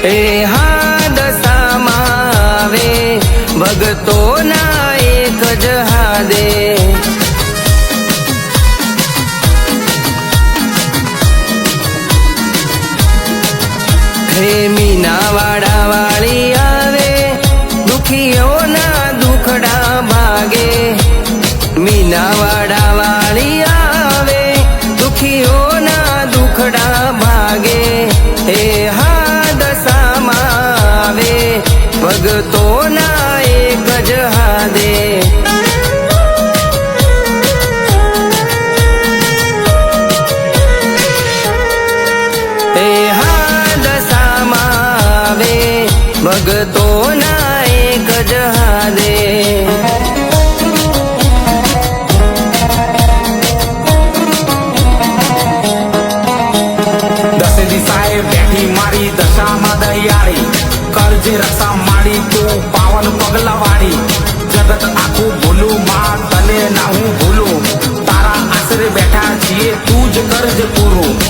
એ હાદસામાં આવે ભગતોના એક જ હાદે હે મીનાવાડા વાળી આવે દુખીઓના દુખડા ભાગે મીનાવાડા વાળી આવે દુખીઓના દુખડા ભાગે હે હાદસામાં આવે ભગતોના એક જ હાદે ભગતોના એક જ હાદે દસે દિશાએ બેઠી મારી દશામાં દયાળી કરજે રક્ષા માડી તું પાવન પગલા વાળી જગત આખું ભૂલું માં તને ના હું ભૂલું તારા આશરે બેઠા છીએ તું જ કરજે પૂરું